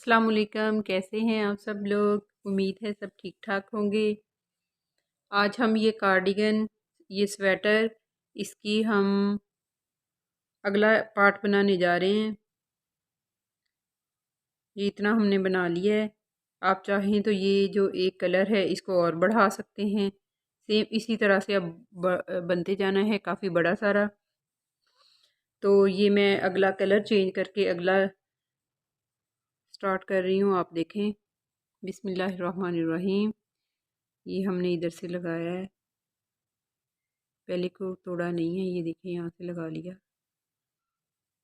अस्सलाम वालेकुम। कैसे हैं आप सब लोग? उम्मीद है सब ठीक ठाक होंगे। आज हम ये कार्डिगन, ये स्वेटर, इसकी हम अगला पार्ट बनाने जा रहे हैं। ये इतना हमने बना लिया है। आप चाहें तो ये जो एक कलर है इसको और बढ़ा सकते हैं। सेम इसी तरह से अब बनते जाना है काफ़ी बड़ा सारा। तो ये मैं अगला कलर चेंज करके अगला स्टार्ट कर रही हूँ। आप देखें, बिस्मिल्लाहिर्रहमानिर्रहीम। ये हमने इधर से लगाया है, पहले को तोड़ा नहीं है। ये देखिए यहाँ से लगा लिया,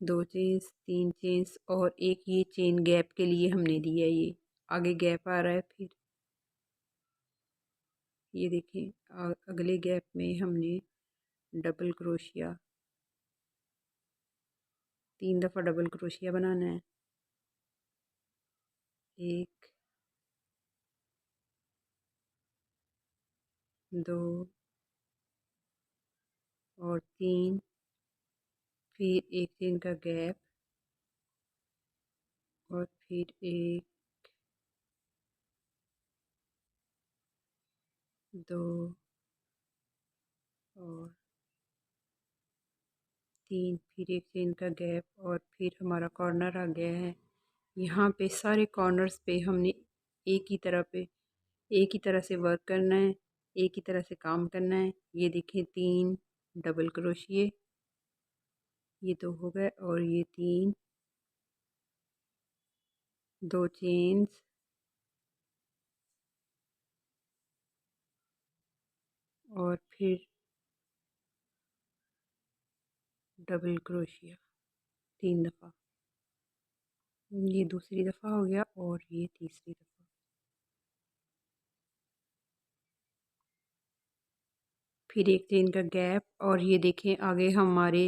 2 चेन्स 3 चेन्स और एक ये चेन गैप के लिए हमने दिया। ये आगे गैप आ रहा है। फिर ये देखिए अगले गैप में हमने डबल क्रोशिया, 3 दफ़ा डबल क्रोशिया बनाना है। 1 2 और 3, फिर एक चेन का गैप और फिर 1 2 और 3, फिर एक चेन का गैप और फिर हमारा कॉर्नर आ गया है। यहाँ पे सारे कॉर्नर्स पे हमने एक ही तरह से वर्क करना है, एक ही तरह से काम करना है। ये देखें 3 डबल क्रोशिए, ये तो हो गए, और ये 3 2 चेन्स और फिर डबल क्रोशिया 3 दफ़ा। ये दूसरी दफ़ा हो गया और ये तीसरी दफ़ा। फिर एक चेन का गैप और ये देखें आगे हमारे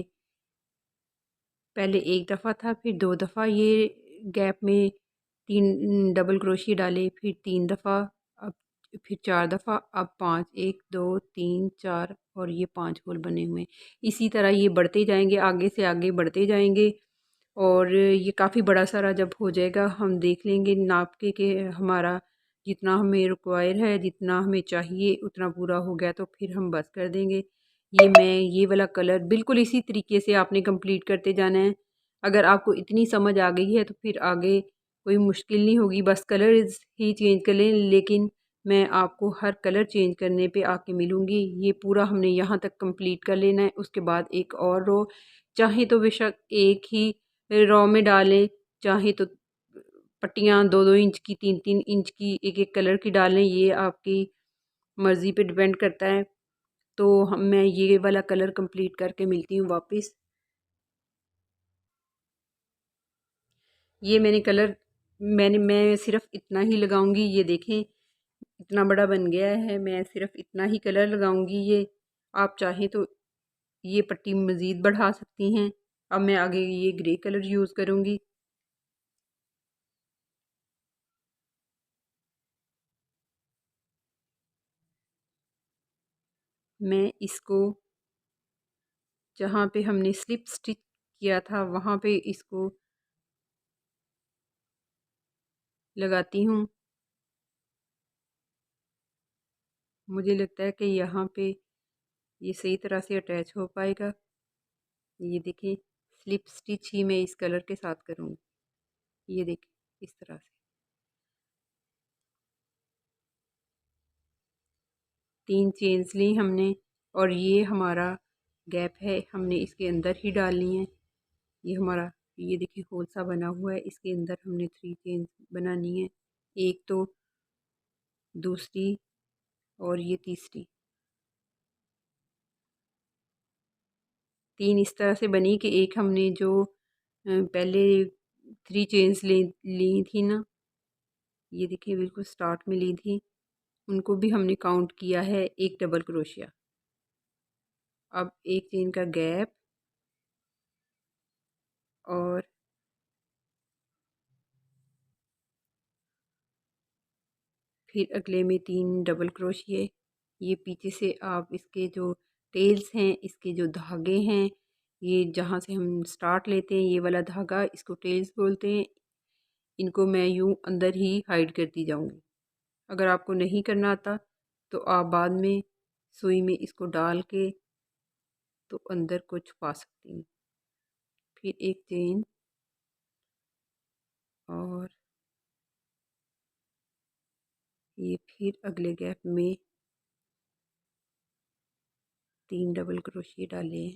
पहले 1 दफ़ा था, फिर 2 दफ़ा ये गैप में 3 डबल क्रोशिया डाले, फिर 3 दफ़ा, अब फिर 4 दफ़ा, अब 5, 1 2 3 4 और ये 5 होल बने हुए हैं। इसी तरह ये बढ़ते जाएंगे, आगे से आगे बढ़ते जाएंगे। और ये काफ़ी बड़ा सारा जब हो जाएगा हम देख लेंगे नाप के कि हमारा जितना हमें रिक्वायर है, जितना हमें चाहिए उतना पूरा हो गया तो फिर हम बस कर देंगे। ये वाला कलर बिल्कुल इसी तरीके से आपने कंप्लीट करते जाना है। अगर आपको इतनी समझ आ गई है तो फिर आगे कोई मुश्किल नहीं होगी, बस कलर ही चेंज कर लें। लेकिन मैं आपको हर कलर चेंज करने पे आके मिलूँगी। ये पूरा हमने यहाँ तक कंप्लीट कर लेना है। उसके बाद एक और रो, चाहे तो बेशक एक ही रॉ में डालें, चाहे तो पट्टियाँ 2-2 इंच की, 3-3 इंच की, एक-एक कलर की डालें। ये आपकी मर्ज़ी पे डिपेंड करता है। तो मैं ये वाला कलर कंप्लीट करके मिलती हूँ वापस। ये मैं सिर्फ इतना ही लगाऊंगी। ये देखें इतना बड़ा बन गया है। मैं सिर्फ इतना ही कलर लगाऊंगी। ये आप चाहें तो ये पट्टी मज़ीद बढ़ा सकती हैं। अब मैं आगे ये ग्रे कलर यूज़ करूँगी। मैं इसको जहाँ पे हमने स्लिप स्टिच किया था वहाँ पे इसको लगाती हूँ। मुझे लगता है कि यहाँ पे ये सही तरह से अटैच हो पाएगा। ये देखिए स्लिप स्टिच ही मैं इस कलर के साथ करूँगी। ये देखिए इस तरह से 3 चेन्स ली हमने और ये हमारा गैप है, हमने इसके अंदर ही डालनी है। ये हमारा ये देखिए होल सा बना हुआ है, इसके अंदर हमने 3 चेन्स बनानी है। एक तो दूसरी और ये तीसरी, 3 इस तरह से बनी कि एक हमने जो पहले 3 चेन्स ली थी ना, ये देखिए बिल्कुल स्टार्ट में ली थी, उनको भी हमने काउंट किया है एक डबल क्रोशिया। अब एक चेन का गैप और फिर अगले में 3 डबल क्रोशिए। ये पीछे से आप इसके जो टेल्स हैं, इसके जो धागे हैं, ये जहाँ से हम स्टार्ट लेते हैं ये वाला धागा, इसको टेल्स बोलते हैं। इनको मैं यूँ अंदर ही हाइड करती जाऊँगी। अगर आपको नहीं करना आता तो आप बाद में सुई में इसको डाल के तो अंदर को छुपा सकती हैं। फिर एक चेन और ये फिर अगले गैप में 3 डबल क्रोशिया डालें।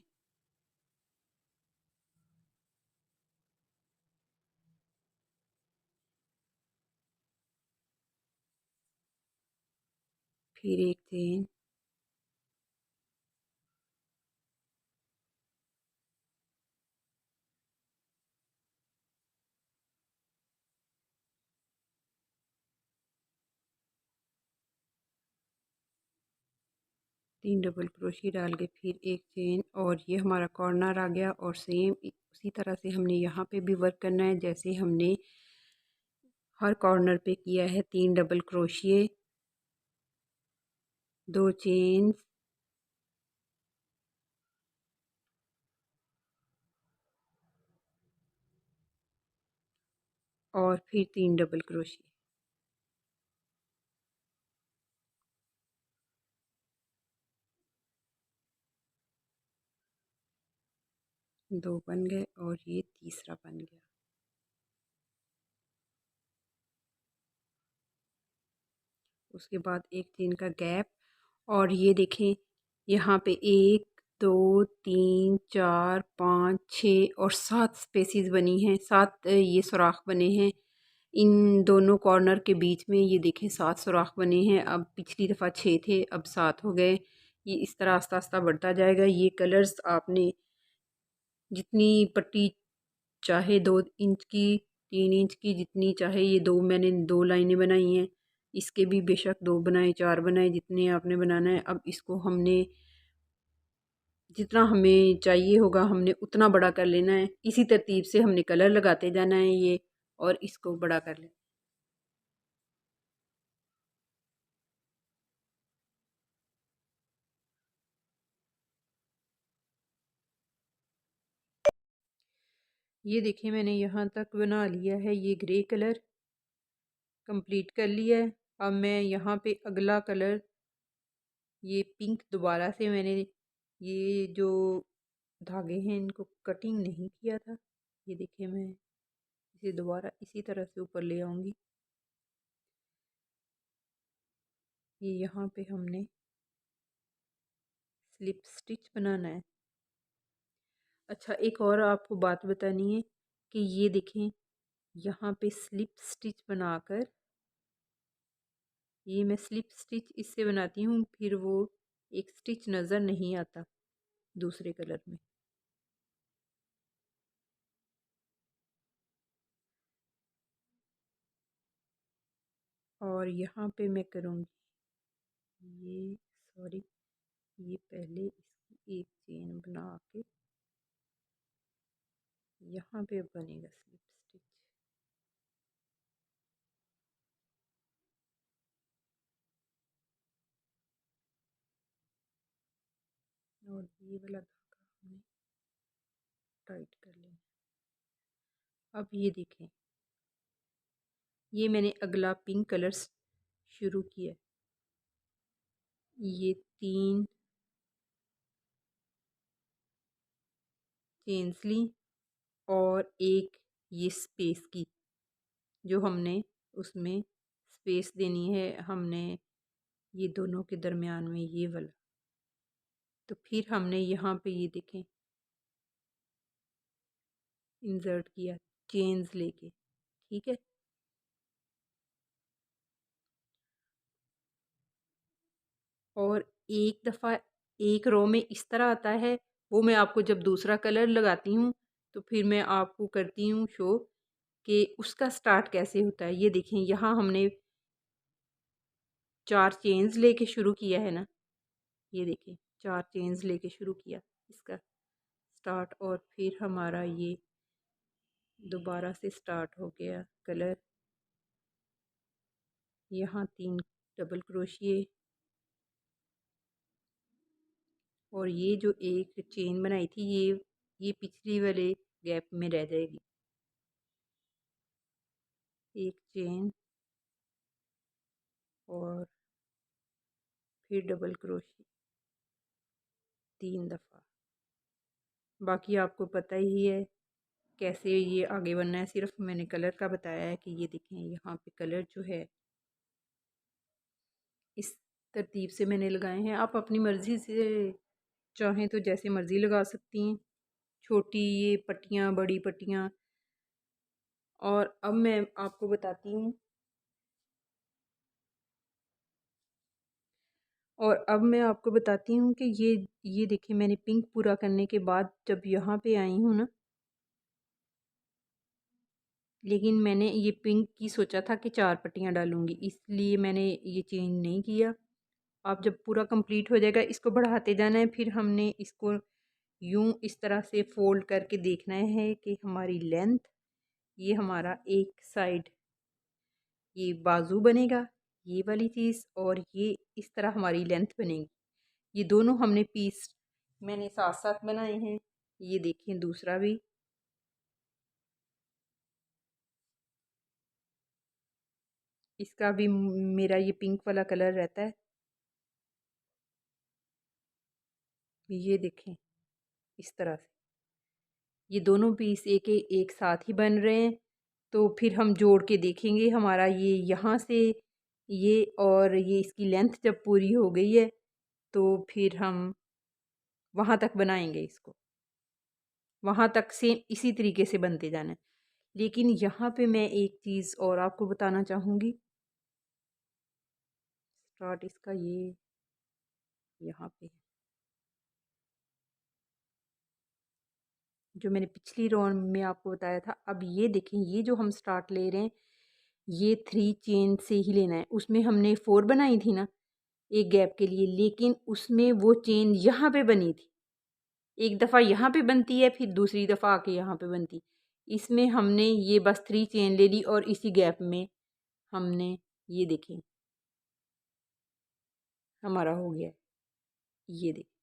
फिर एक चेन 3 डबल क्रोशिया डाल के फिर एक चेन और ये हमारा कॉर्नर आ गया। और सेम उसी तरह से हमने यहाँ पे भी वर्क करना है जैसे हमने हर कॉर्नर पे किया है। 3 डबल क्रोशिया, 2 चेन और फिर 3 डबल क्रोशिया। 2 बन गए और ये तीसरा बन गया। उसके बाद एक चेन का गैप और ये देखें यहाँ पे 1 2 3 4 5 6 और 7 स्पेसिस बनी हैं। 7 ये सुराख बने हैं इन दोनों कॉर्नर के बीच में। ये देखें 7 सुराख बने हैं। अब पिछली दफ़ा 6 थे, अब 7 हो गए। ये इस तरह आस्ता आस्ता बढ़ता जाएगा। ये कलर्स आपने जितनी पट्टी चाहे 2 इंच की 3 इंच की जितनी चाहे, ये 2 मैंने 2 लाइनें बनाई हैं। इसके भी बेशक 2 बनाए 4 बनाए जितने आपने बनाना है। अब इसको हमने जितना हमें चाहिए होगा हमने उतना बड़ा कर लेना है। इसी तरतीब से हमने कलर लगाते जाना है ये और इसको बड़ा कर लेना। ये देखिए मैंने यहाँ तक बना लिया है। ये ग्रे कलर कंप्लीट कर लिया है। अब मैं यहाँ पे अगला कलर ये पिंक दोबारा से मैंने ये जो धागे हैं इनको कटिंग नहीं किया था। ये देखिए मैं इसे दोबारा इसी तरह से ऊपर ले आऊँगी। ये यहाँ पे हमने स्लिप स्टिच बनाना है। अच्छा एक और आपको बात बतानी है कि ये देखें यहाँ पे स्लिप स्टिच बनाकर ये मैं स्लिप स्टिच इससे बनाती हूँ फिर वो एक स्टिच नज़र नहीं आता दूसरे कलर में। और यहाँ पे मैं करूँगी ये सॉरी ये पहले इसकी एक चेन बना के यहाँ पे बनेगा स्लिप स्टिच। और ये वाला धागा हमने टाइट कर लेना। अब ये देखें ये मैंने अगला पिंक कलर शुरू किया। ये 3 चेन्स ली और एक ये स्पेस की जो हमने उसमें स्पेस देनी है हमने ये दोनों के दरमियान में ये वाला। तो फिर हमने यहाँ पे ये देखें इंसर्ट किया चेन्स लेके। ठीक है और एक दफ़ा एक रो में इस तरह आता है। वो मैं आपको जब दूसरा कलर लगाती हूँ तो फिर मैं आपको करती हूँ शो कि उसका स्टार्ट कैसे होता है। ये देखें यहाँ हमने 4 चेन्स लेके शुरू किया है ना। ये देखें 4 चेन्स लेके शुरू किया इसका स्टार्ट और फिर हमारा ये दोबारा से स्टार्ट हो गया कलर। यहाँ 3 डबल क्रोशिए और ये जो एक चेन बनाई थी ये पिछली वाले गैप में रह जाएगी। एक चेन और फिर डबल क्रोशे 3 दफ़ा। बाकी आपको पता ही है कैसे ये आगे बनना है, सिर्फ मैंने कलर का बताया है कि ये देखें यहाँ पे कलर जो है इस तरतीब से मैंने लगाए हैं। आप अपनी मर्ज़ी से चाहें तो जैसे मर्ज़ी लगा सकती हैं, छोटी ये पट्टियाँ, बड़ी पट्टियाँ। और अब मैं आपको बताती हूँ कि ये देखिए मैंने पिंक पूरा करने के बाद जब यहाँ पे आई हूँ ना, लेकिन मैंने ये पिंक की सोचा था कि 4 पट्टियाँ डालूँगी, इसलिए मैंने ये चेंज नहीं किया। आप जब पूरा कंप्लीट हो जाएगा इसको बढ़ाते जाना है। फिर हमने इसको यूं इस तरह से फोल्ड करके देखना है कि हमारी लेंथ, ये हमारा एक साइड ये बाजू बनेगा, ये वाली चीज़, और ये इस तरह हमारी लेंथ बनेगी। ये दोनों हमने पीस मैंने साथ साथ बनाए हैं। ये देखें दूसरा भी, इसका भी मेरा ये पिंक वाला कलर रहता है। ये देखें इस तरह से ये दोनों पीस एक साथ ही बन रहे हैं। तो फिर हम जोड़ के देखेंगे हमारा ये यहाँ से ये और ये इसकी लेंथ जब पूरी हो गई है तो फिर हम वहाँ तक बनाएंगे इसको, वहाँ तक सेम इसी तरीके से बनते जाना है। लेकिन यहाँ पे मैं एक चीज़ और आपको बताना चाहूँगी। स्टार्ट इसका ये यहाँ पे है, जो मैंने पिछली राउंड में आपको बताया था। अब ये देखें, ये जो हम स्टार्ट ले रहे हैं ये 3 चेन से ही लेना है। उसमें हमने 4 बनाई थी ना एक गैप के लिए, लेकिन उसमें वो चेन यहाँ पे बनी थी। एक दफ़ा यहाँ पे बनती है, फिर दूसरी दफ़ा आके यहाँ पे बनती। इसमें हमने ये बस 3 चेन ले ली और इसी गैप में हमने ये देखें हमारा हो गया। ये देखें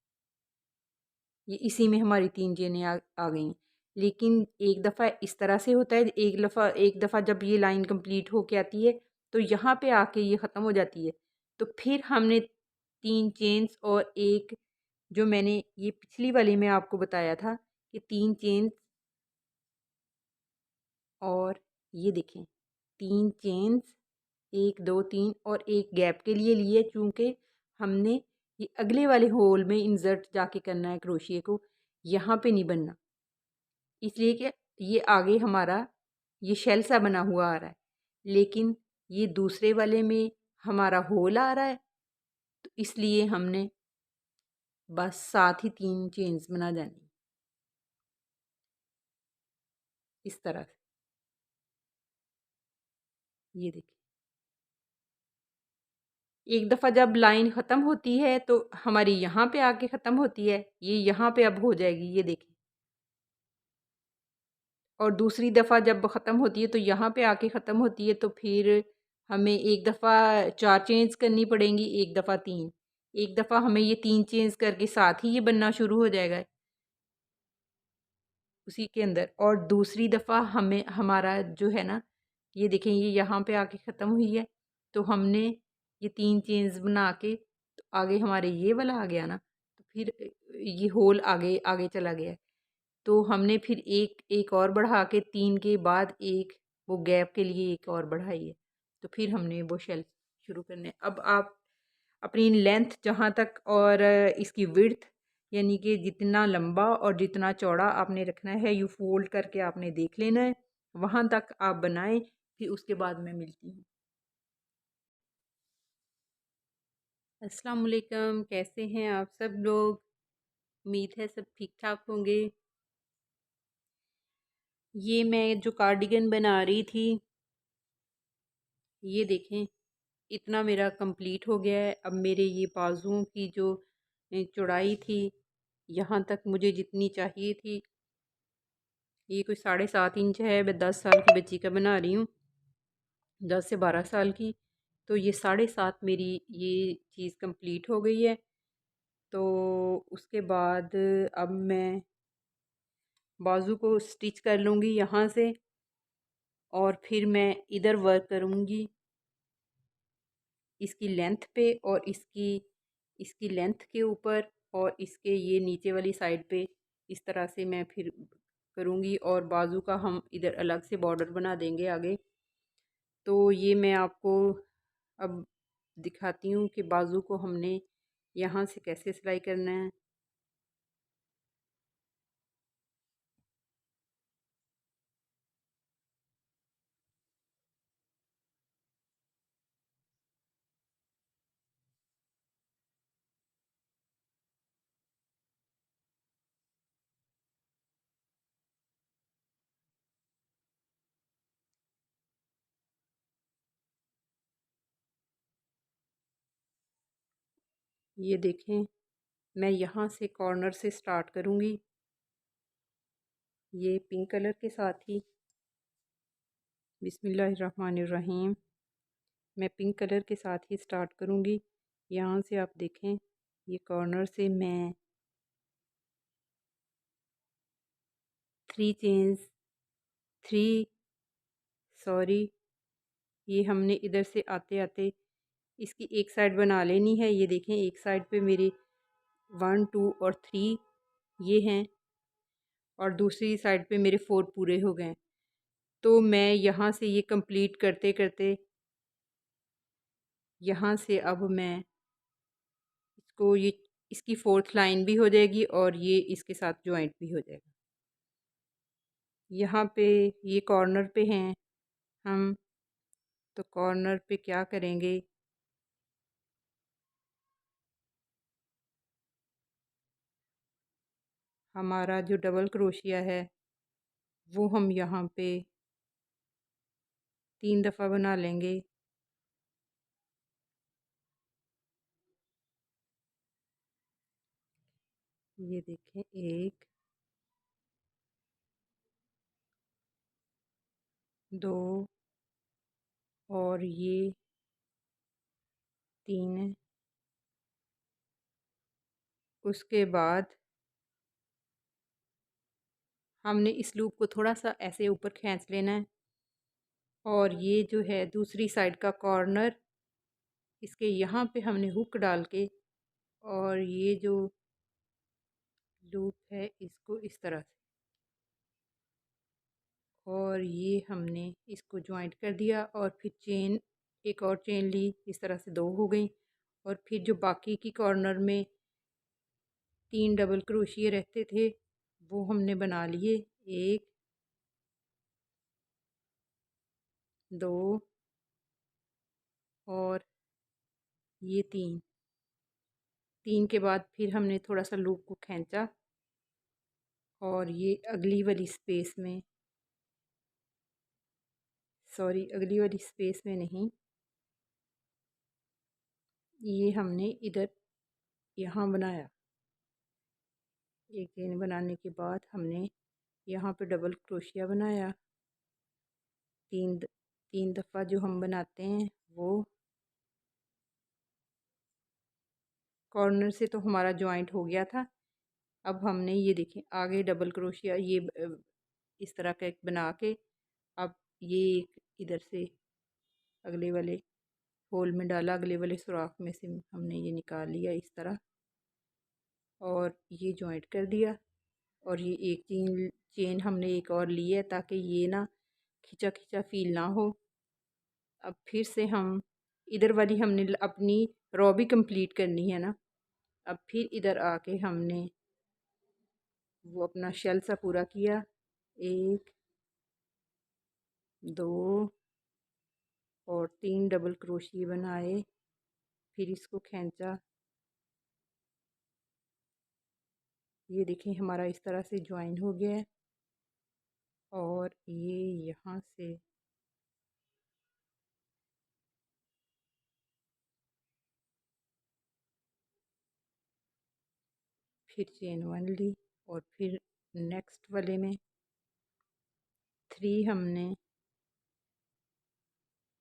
ये इसी में हमारी 3 चेनें आ गई। लेकिन एक दफ़ा इस तरह से होता है, एक दफ़ा जब ये लाइन कंप्लीट हो के आती है तो यहाँ पे आके ये ख़त्म हो जाती है। तो फिर हमने 3 चेन्स और एक जो मैंने ये पिछली वाली में आपको बताया था कि 3 चेन्स और ये देखें 3 चेन्स 1 2 3 और एक गैप के लिए लिए, चूँकि हमने ये अगले वाले होल में इंसर्ट जाके करना है क्रोशिए को, यहाँ पे नहीं बनना। इसलिए कि ये आगे हमारा ये शेल सा बना हुआ आ रहा है, लेकिन ये दूसरे वाले में हमारा होल आ रहा है। तो इसलिए हमने बस साथ ही 3 चेन्स बना जानी इस तरह से। ये देखिए एक दफ़ा जब लाइन ख़त्म होती है तो हमारी यहाँ पे आके ख़त्म होती है, ये यहाँ पे अब हो जाएगी, ये देखें। और दूसरी दफ़ा जब ख़त्म होती है तो यहाँ पे आके ख़त्म होती है, तो फिर हमें एक दफ़ा 4 चेंज करनी पड़ेंगी, एक दफ़ा 3। एक दफ़ा हमें ये 3 चेंज करके साथ ही ये बनना शुरू हो जाएगा उसी के अंदर। और दूसरी दफ़ा हमें हमारा जो है ना, ये देखें ये यहाँ पे आके ख़त्म हुई है, तो हमने ये 3 चेन्स बना के तो आगे हमारे ये वाला आ गया ना, तो फिर ये होल आगे आगे चला गया। तो हमने फिर एक और बढ़ा के 3 के बाद एक वो गैप के लिए एक और बढ़ाई है। तो फिर हमने वो शेल शुरू करने। अब आप अपनी लेंथ जहाँ तक और इसकी विड्थ यानी कि जितना लंबा और जितना चौड़ा आपने रखना है, यू फोल्ड करके आपने देख लेना है, वहाँ तक आप बनाएं। फिर उसके बाद मैं मिलती हूँ। अस्सलाम वालेकुम, कैसे हैं आप सब लोग? उम्मीद है सब ठीक ठाक होंगे। ये मैं जो कार्डिगन बना रही थी, ये देखें इतना मेरा कंप्लीट हो गया है। अब मेरे ये बाजुओं की जो चौड़ाई थी, यहाँ तक मुझे जितनी चाहिए थी, ये कोई 7.5 इंच है। मैं 10 साल की बच्ची का बना रही हूँ, 10 से 12 साल की। तो ये 7.5 मेरी ये चीज़ कंप्लीट हो गई है। तो उसके बाद अब मैं बाजू को स्टिच कर लूँगी यहाँ से। और फिर मैं इधर वर्क करूँगी इसकी लेंथ पे और इसकी लेंथ के ऊपर और इसके ये नीचे वाली साइड पे इस तरह से मैं फिर करूँगी। और बाजू का हम इधर अलग से बॉर्डर बना देंगे आगे। तो ये मैं आपको अब दिखाती हूँ कि बाजू को हमने यहाँ से कैसे सिलाई करना है। ये देखें, मैं यहाँ से कॉर्नर से स्टार्ट करूँगी, ये पिंक कलर के साथ ही। बिस्मिल्लाहिर्रहमानिर्रहीम। मैं पिंक कलर के साथ ही स्टार्ट करूँगी। यहाँ से आप देखें, ये कॉर्नर से मैं 3 चेन्स 3 सॉरी, ये हमने इधर से आते आते इसकी एक साइड बना लेनी है। ये देखें, एक साइड पे मेरे 1 2 और 3 ये हैं और दूसरी साइड पे मेरे 4 पूरे हो गए। तो मैं यहाँ से ये कंप्लीट करते करते यहाँ से अब मैं इसको ये इसकी 4th लाइन भी हो जाएगी और ये इसके साथ जॉइंट भी हो जाएगा। यहाँ पे ये कॉर्नर पे हैं हम, तो कॉर्नर पे क्या करेंगे, हमारा जो डबल क्रोशिया है वो हम यहाँ पे 3 दफ़ा बना लेंगे। ये देखें, 1 2 और ये 3 है। उसके बाद हमने इस लूप को थोड़ा सा ऐसे ऊपर खींच लेना है और ये जो है दूसरी साइड का कॉर्नर, इसके यहाँ पे हमने हुक डाल के और ये जो लूप है इसको इस तरह से, और ये हमने इसको जॉइंट कर दिया और फिर चेन, एक और चेन ली, इस तरह से 2 हो गई। और फिर जो बाकी की कॉर्नर में 3 डबल क्रोशिए रहते थे वो हमने बना लिए, 1 2 और ये 3 के बाद फिर हमने थोड़ा सा लूप को खींचा और ये अगली वाली स्पेस में, सॉरी अगली वाली स्पेस में नहीं, ये हमने इधर यहाँ बनाया। एक चेन बनाने के बाद हमने यहाँ पे डबल क्रोशिया बनाया। 3 दफ़ा जो हम बनाते हैं वो, कॉर्नर से तो हमारा जॉइंट हो गया था। अब हमने ये देखें आगे डबल क्रोशिया ये इस तरह का एक बना के, अब ये एक इधर से अगले वाले होल में डाला, अगले वाले सुराख में से हमने ये निकाल लिया इस तरह और ये जॉइंट कर दिया। और ये एक चेन हमने एक और ली है ताकि ये ना खिंचा खिंचा फील ना हो। अब फिर से हम इधर वाली हमने अपनी रॉ भी कंप्लीट करनी है ना। अब फिर इधर आके हमने वो अपना शेल सा पूरा किया, 1 2 और 3 डबल क्रोशिए बनाए, फिर इसको खींचा। ये देखें हमारा इस तरह से ज्वाइन हो गया है और ये यहाँ से फिर चेन 1 ली और फिर नेक्स्ट वाले में 3 हमने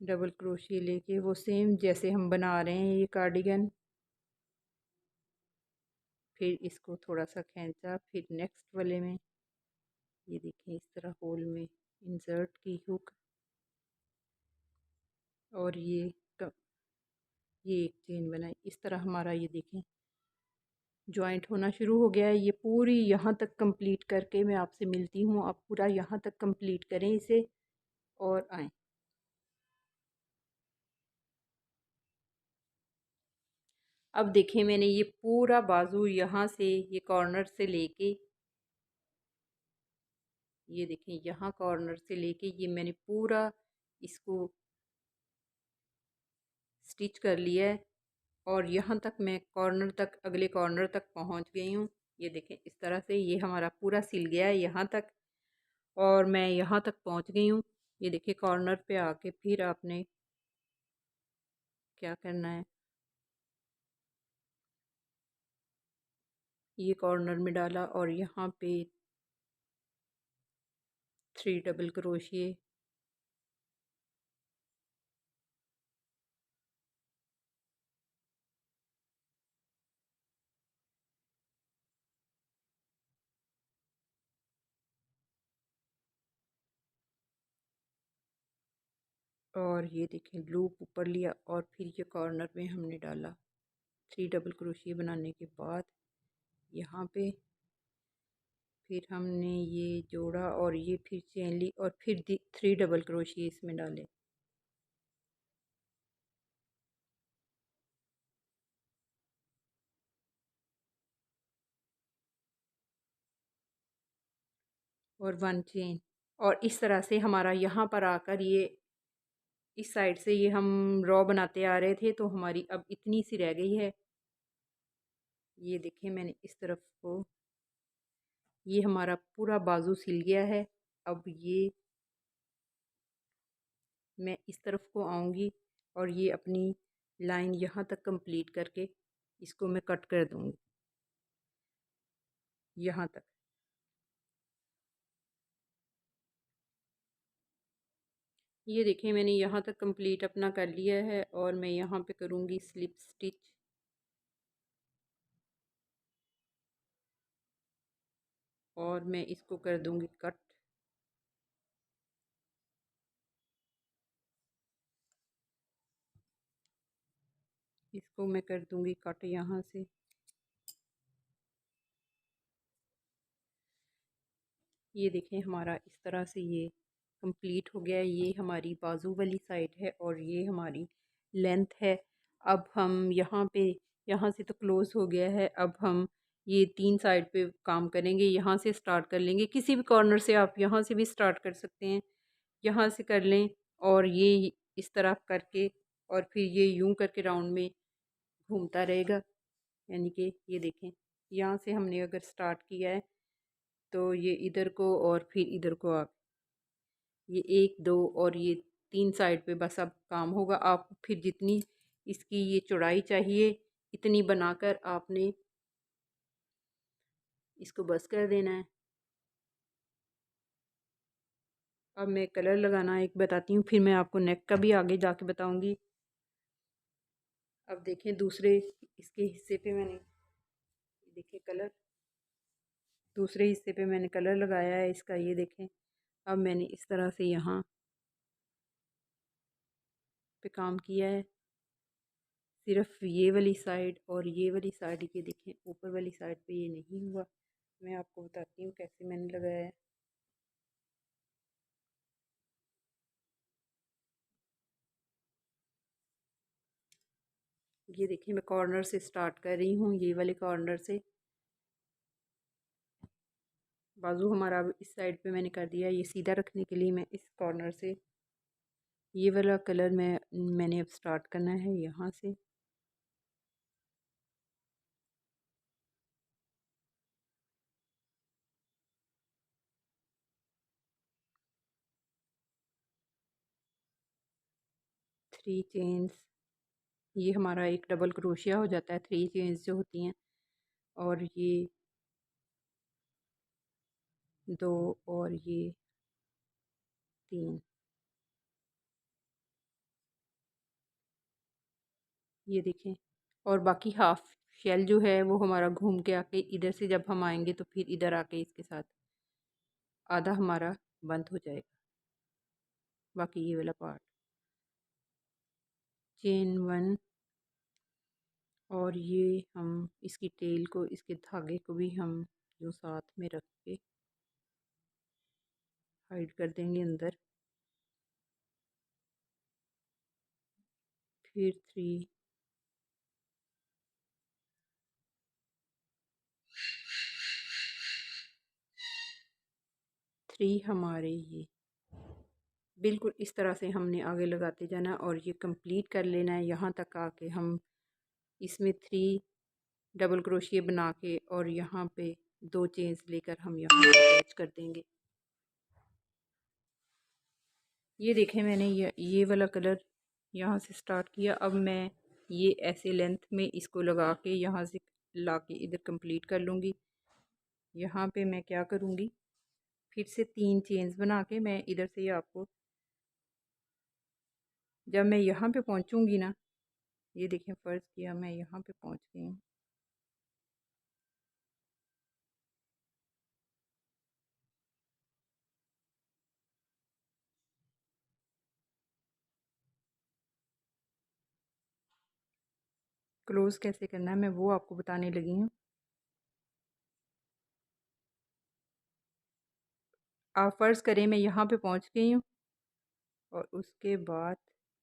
डबल क्रोशिए लेके वो सेम जैसे हम बना रहे हैं ये कार्डिगन, फिर इसको थोड़ा सा खींचा, फिर नेक्स्ट वाले में ये देखें इस तरह होल में इंसर्ट की हुक और ये एक चेन बनाई। इस तरह हमारा ये देखें जॉइंट होना शुरू हो गया है। ये पूरी यहाँ तक कंप्लीट करके मैं आपसे मिलती हूँ। आप पूरा यहाँ तक कंप्लीट करें इसे और आएँ। अब देखें मैंने ये पूरा बाजू यहाँ से ये कॉर्नर से लेके, ये देखें यहाँ कॉर्नर से लेके ये मैंने पूरा इसको स्टिच कर लिया है और यहाँ तक मैं कॉर्नर तक, अगले कॉर्नर तक पहुँच गई हूँ। ये देखें इस तरह से ये हमारा पूरा सिल गया है यहाँ तक और मैं यहाँ तक पहुँच गई हूँ। ये देखिए कॉर्नर पे आके फिर आपने क्या करना है, ये कॉर्नर में डाला और यहाँ पे 3 डबल क्रोशिए, और ये देखें लूप ऊपर लिया और फिर ये कॉर्नर में हमने डाला 3 डबल क्रोशिए बनाने के बाद यहाँ पे फिर हमने ये जोड़ा और ये फिर चेन ली और फिर 3 डबल क्रोशिए इसमें डाले। और 1 चेन और इस तरह से हमारा यहाँ पर आकर ये इस साइड से ये हम रॉ बनाते आ रहे थे तो हमारी अब इतनी सी रह गई है। ये देखें मैंने इस तरफ को, ये हमारा पूरा बाजू सिल गया है। अब ये मैं इस तरफ को आऊँगी और ये अपनी लाइन यहाँ तक कंप्लीट करके इसको मैं कट कर दूँगी यहाँ तक। ये देखें मैंने यहाँ तक कंप्लीट अपना कर लिया है और मैं यहाँ पे करूँगी स्लिप स्टिच। और मैं इसको कर दूँगी कट। इसको मैं कर दूँगी कट यहाँ से। ये देखें हमारा इस तरह से ये कंप्लीट हो गया है। ये हमारी बाजू वाली साइड है और ये हमारी लेंथ है। अब हम यहाँ पे, यहाँ से तो क्लोज़ हो गया है। अब हम ये 3 साइड पे काम करेंगे। यहाँ से स्टार्ट कर लेंगे, किसी भी कॉर्नर से आप यहाँ से भी स्टार्ट कर सकते हैं, यहाँ से कर लें और ये इस तरह करके और फिर ये यूं करके राउंड में घूमता रहेगा। यानी कि ये देखें यहाँ से हमने अगर स्टार्ट किया है तो ये इधर को और फिर इधर को आप ये 1 2 और ये 3 साइड पे बस अब काम होगा। आप फिर जितनी इसकी ये चौड़ाई चाहिए इतनी बनाकर आपने इसको बस कर देना है। अब मैं कलर लगाना एक बताती हूँ, फिर मैं आपको नेक का भी आगे जाके बताऊँगी। अब देखें दूसरे इसके हिस्से पे मैंने देखिए कलर, दूसरे हिस्से पे मैंने कलर लगाया है इसका। ये देखें अब मैंने इस तरह से यहाँ पे काम किया है। सिर्फ ये वाली साइड और ये वाली साइड, ये देखें ऊपर वाली साइड पे ये नहीं हुआ। मैं आपको बताती हूँ कैसे मैंने लगाया है। ये देखिए मैं कॉर्नर से स्टार्ट कर रही हूँ, ये वाले कॉर्नर से। बाजू हमारा अब इस साइड पे मैंने कर दिया, ये सीधा रखने के लिए मैं इस कॉर्नर से ये वाला कलर मैंने अब स्टार्ट करना है यहाँ से। थ्री चेन्स, ये हमारा एक डबल क्रोशिया हो जाता है, थ्री चेन्स जो होती हैं। और ये 2 और ये 3, ये देखें। और बाकी हाफ शेल जो है वो हमारा घूम के आके इधर से जब हम आएंगे तो फिर इधर आके इसके साथ आधा हमारा बंद हो जाएगा, बाकी ये वाला पार्ट। चेन 1 और ये हम इसकी टेल को, इसके धागे को भी हम जो साथ में रख के हाइड कर देंगे अंदर। फिर 3 हमारे ये बिल्कुल इस तरह से हमने आगे लगाते जाना और ये कंप्लीट कर लेना है। यहाँ तक आके हम इसमें 3 डबल क्रोशिया बना के और यहाँ पे 2 चेन्स लेकर हम यहाँ अटैच कर देंगे। ये देखें, मैंने ये वाला कलर यहाँ से स्टार्ट किया। अब मैं ये ऐसे लेंथ में इसको लगा के यहाँ से ला के इधर कंप्लीट कर लूँगी। यहाँ पे मैं क्या करूँगी, फिर से 3 चेन्स बना के मैं इधर से आपको, जब मैं यहाँ पे पहुँचूँगी ना, ये देखें फ़र्ज़ किया मैं यहाँ पे पहुँच गई हूँ। क्लोज़ कैसे करना है मैं वो आपको बताने लगी हूँ। आप फ़र्ज़ करें मैं यहाँ पे पहुँच गई हूँ और उसके बाद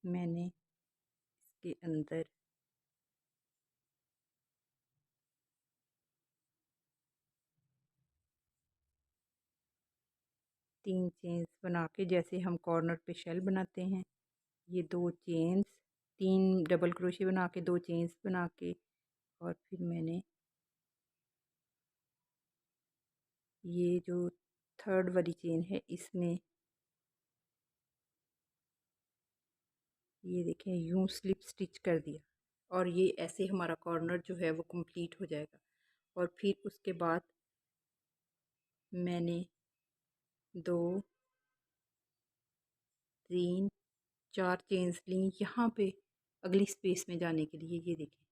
मैंने इसके अंदर 3 चेन्स बना के, जैसे हम कॉर्नर पे शेल बनाते हैं, ये 2 चेन्स, 3 डबल क्रोशिया बना के 2 चेन्स बना के, और फिर मैंने ये जो थर्ड वाली चेन है इसमें ये देखें यूं स्लिप स्टिच कर दिया और ये ऐसे हमारा कॉर्नर जो है वो कंप्लीट हो जाएगा। और फिर उसके बाद मैंने 2 3 4 चेन्स ली यहाँ पे अगली स्पेस में जाने के लिए। ये देखें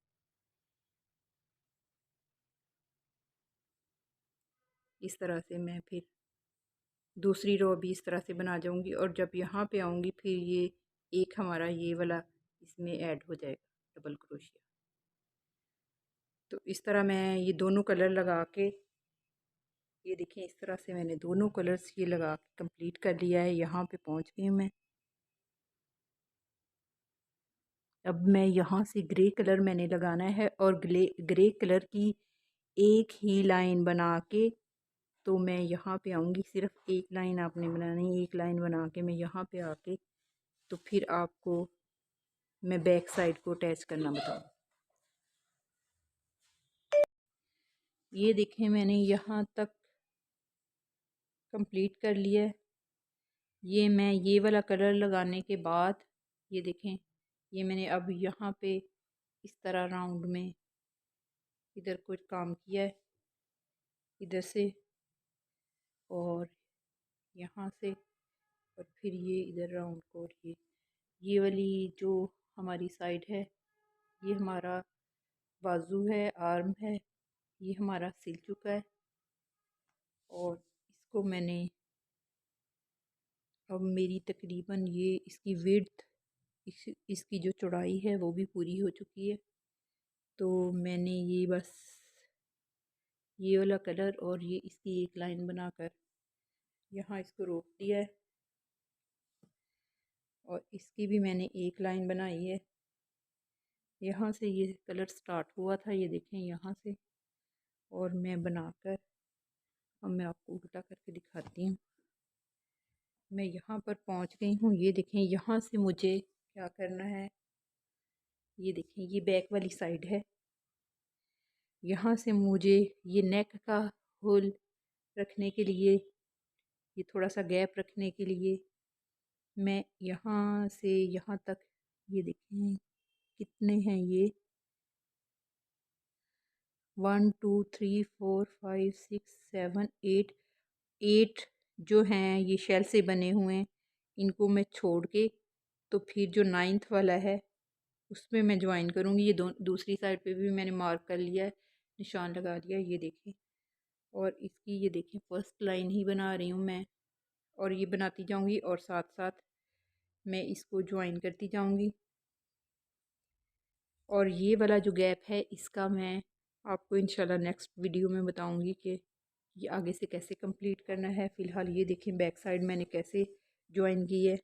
इस तरह से मैं फिर दूसरी रो भी इस तरह से बना जाऊंगी और जब यहाँ पे आऊंगी फिर ये एक हमारा ये वाला इसमें ऐड हो जाएगा डबल क्रोशिया। तो इस तरह मैं ये दोनों कलर लगा के, ये देखिए इस तरह से मैंने दोनों कलर्स ये लगा के कंप्लीट कर लिया है। यहाँ पे पहुँच गई हूँ मैं। अब मैं यहाँ से ग्रे कलर मैंने लगाना है और ग्रे कलर की एक ही लाइन बना के तो मैं यहाँ पे आऊँगी। सिर्फ एक लाइन आपने बनानी है, एक लाइन बना के मैं यहाँ पे आके तो फिर आपको मैं बैक साइड को अटैच करना बताऊँ। ये देखें मैंने यहाँ तक कंप्लीट कर लिया है। ये मैं ये वाला कलर लगाने के बाद ये देखें ये मैंने अब यहाँ पे इस तरह राउंड में इधर कुछ काम किया है, इधर से और यहाँ से और फिर ये इधर राउंड को, और ये वाली जो हमारी साइड है ये हमारा बाजू है, आर्म है, ये हमारा सिल चुका है। और इसको मैंने अब मेरी तकरीबन ये इसकी विड्थ इसकी जो चौड़ाई है वो भी पूरी हो चुकी है। तो मैंने ये बस ये वाला कलर और ये इसकी एक लाइन बनाकर यहाँ इसको रोक दिया है और इसकी भी मैंने एक लाइन बनाई है। यहाँ से ये कलर स्टार्ट हुआ था, ये देखें यहाँ से, और मैं बनाकर अब मैं आपको उल्टा करके दिखाती हूँ। मैं यहाँ पर पहुँच गई हूँ। ये देखें यहाँ से मुझे क्या करना है, ये देखें ये बैक वाली साइड है। यहाँ से मुझे ये नेक का होल रखने के लिए, ये थोड़ा सा गैप रखने के लिए मैं यहाँ से यहाँ तक, ये देखें कितने हैं ये 1 2 3 4 5 6 7 8 जो हैं ये शेल से बने हुए हैं। इनको मैं छोड़ के तो फिर जो 9th वाला है उसमें मैं ज्वाइन करूँगी। ये दूसरी साइड पे भी मैंने मार्क कर लिया है, निशान लगा लिया, ये देखें। और इसकी ये देखें फर्स्ट लाइन ही बना रही हूँ मैं और ये बनाती जाऊँगी और साथ साथ मैं इसको ज्वाइन करती जाऊँगी। और ये वाला जो गैप है इसका मैं आपको इंशाल्लाह नेक्स्ट वीडियो में बताऊंगी कि ये आगे से कैसे कंप्लीट करना है। फ़िलहाल ये देखें बैक साइड मैंने कैसे ज्वाइन की है।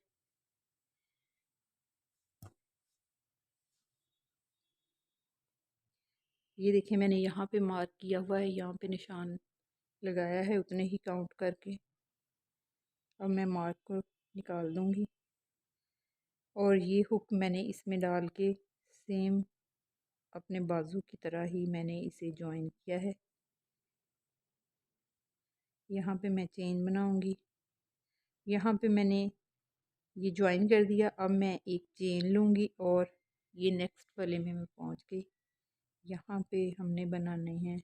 ये देखें मैंने यहाँ पे मार्क किया हुआ है, यहाँ पे निशान लगाया है उतने ही काउंट करके। अब मैं मार्क को निकाल दूँगी और ये हुक मैंने इसमें डाल के सेम अपने बाजू की तरह ही मैंने इसे ज्वाइन किया है। यहाँ पे मैं चेन बनाऊँगी। यहाँ पे मैंने ये ज्वाइन कर दिया। अब मैं एक चेन लूँगी और ये नेक्स्ट वाले में मैं पहुँच गई। यहाँ पे हमने बनाने हैं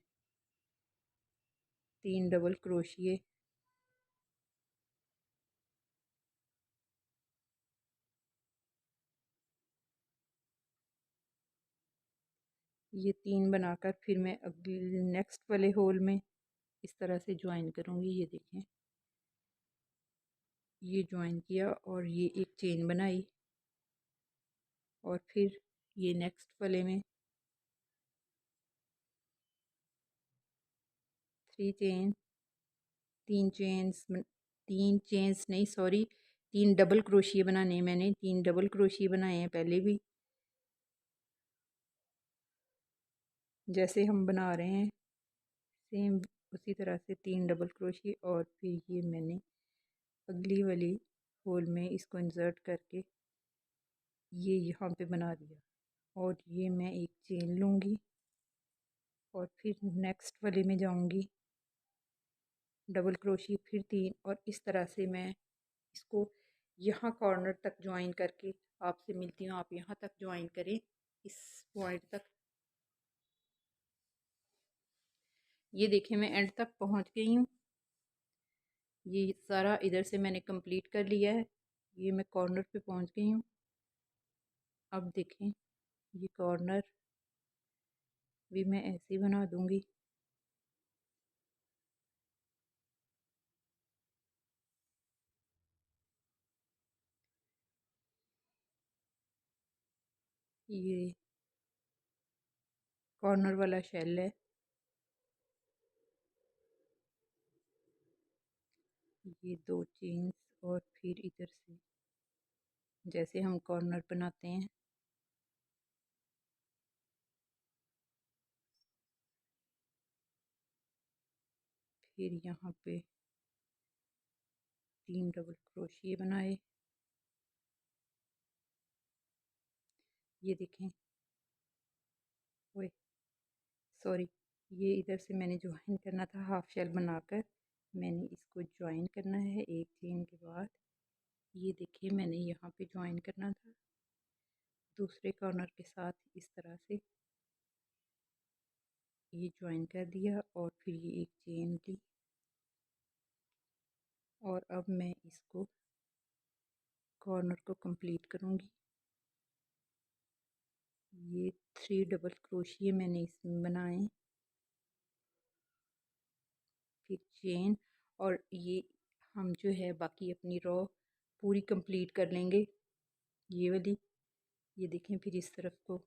3 डबल क्रोशिए। ये 3 बनाकर फिर मैं अगले नेक्स्ट वाले होल में इस तरह से ज्वाइन करूँगी। ये देखें ये ज्वाइन किया और ये एक चेन बनाई और फिर ये नेक्स्ट वाले में 3 चेन 3 चेन्स नहीं सॉरी 3 डबल क्रोशिए बनाने हैं। मैंने 3 डबल क्रोशिए बनाए हैं पहले भी, जैसे हम बना रहे हैं सेम उसी तरह से 3 डबल क्रोशिए और फिर ये मैंने अगली वाली होल में इसको इंसर्ट करके ये यहाँ पे बना दिया और ये मैं एक चेन लूँगी और फिर नेक्स्ट वाले में जाऊँगी डबल क्रोशिए फिर 3 और इस तरह से मैं इसको यहाँ कॉर्नर तक ज्वाइन करके आपसे मिलती हूँ। आप यहाँ तक ज्वाइन करें इस पॉइंट तक। ये देखें मैं एंड तक पहुँच गई हूँ। ये सारा इधर से मैंने कंप्लीट कर लिया है। ये मैं कॉर्नर पे पहुँच गई हूँ। अब देखें ये कॉर्नर भी मैं ऐसे ही बना दूँगी। ये कॉर्नर वाला शेल है। ये 2 चेन्स और फिर इधर से जैसे हम कॉर्नर बनाते हैं फिर यहाँ पे 3 डबल क्रोशिए बनाए। ये देखें ओए सॉरी ये इधर से मैंने ज्वाइन करना था हाफ शेल बनाकर मैंने इसको ज्वाइन करना है एक चेन के बाद। ये देखिए मैंने यहाँ पे ज्वाइन करना था दूसरे कॉर्नर के साथ इस तरह से ये ज्वाइन कर दिया और फिर ये एक चेन ली और अब मैं इसको कॉर्नर को कंप्लीट करूँगी। ये 3 डबल क्रोशिए मैंने इसमें बनाए फिर चेन और ये हम जो है बाकी अपनी रो पूरी कंप्लीट कर लेंगे ये वाली। ये देखें फिर इस तरफ को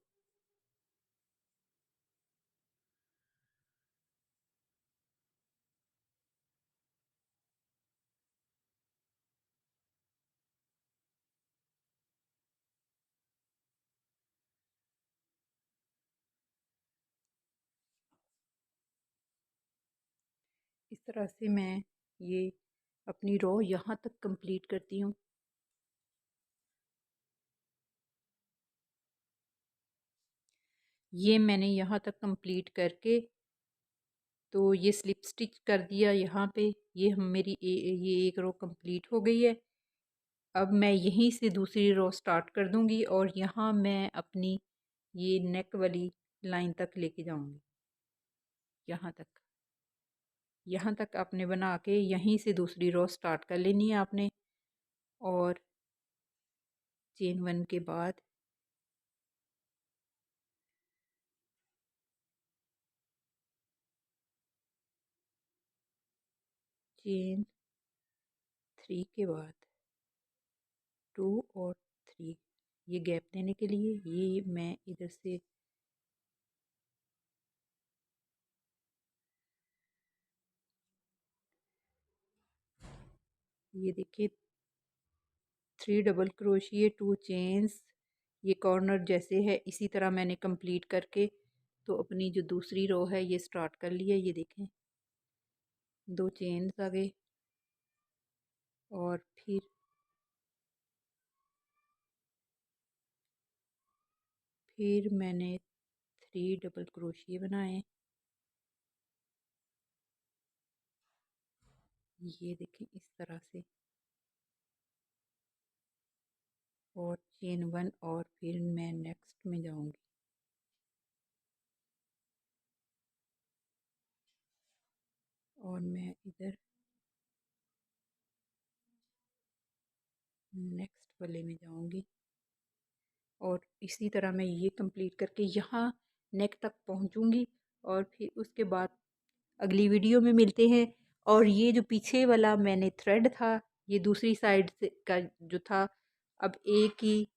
इस तरह से मैं ये अपनी रो यहाँ तक कंप्लीट करती हूँ। ये मैंने यहाँ तक कंप्लीट करके तो ये स्लिप स्टिच कर दिया यहाँ पे। ये हम मेरी ये एक रो कंप्लीट हो गई है। अब मैं यहीं से दूसरी रो स्टार्ट कर दूँगी और यहाँ मैं अपनी ये नेक वाली लाइन तक लेके जाऊँगी। यहाँ तक आपने बना के यहीं से दूसरी रो स्टार्ट कर लेनी है आपने और चेन 1 के बाद चेन 3 के बाद 2 और 3 ये गैप देने के लिए ये मैं इधर से ये देखिए 3 डबल क्रोशिए 2 चेन्स, ये कॉर्नर जैसे है इसी तरह मैंने कंप्लीट करके तो अपनी जो दूसरी रो है ये स्टार्ट कर लिया। ये देखें 2 चेन्स आ गए और फिर मैंने 3 डबल क्रोशिए बनाए। ये देखें इस तरह से, और चेन 1 और फिर मैं नेक्स्ट में जाऊंगी। और मैं इधर नेक्स्ट वाले में जाऊंगी और इसी तरह मैं ये कंप्लीट करके यहाँ नेक तक पहुँचूँगी। और फिर उसके बाद अगली वीडियो में मिलते हैं। और ये जो पीछे वाला मैंने थ्रेड था ये दूसरी साइड से का जो था, अब एक ही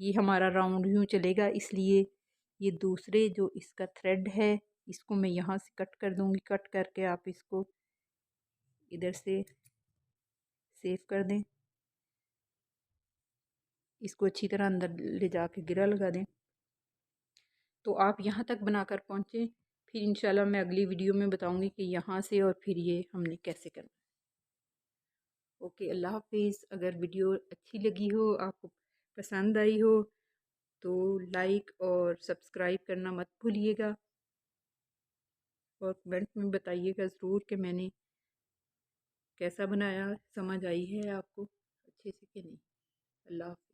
ये हमारा राउंड यूँ चलेगा, इसलिए ये दूसरे जो इसका थ्रेड है इसको मैं यहाँ से कट कर दूँगी। कट करके आप इसको इधर से सेव कर दें, इसको अच्छी तरह अंदर ले जाके गिरा लगा दें। तो आप यहाँ तक बनाकर पहुँचे, फिर इंशाल्लाह मैं अगली वीडियो में बताऊँगी कि यहाँ से और फिर ये हमने कैसे करना। ओके, अल्लाह हाफिज़। अगर वीडियो अच्छी लगी हो, आपको पसंद आई हो, तो लाइक और सब्सक्राइब करना मत भूलिएगा और कमेंट में बताइएगा ज़रूर कि मैंने कैसा बनाया, समझ आई है आपको अच्छे से कि नहीं। अल्लाह हाफिज़।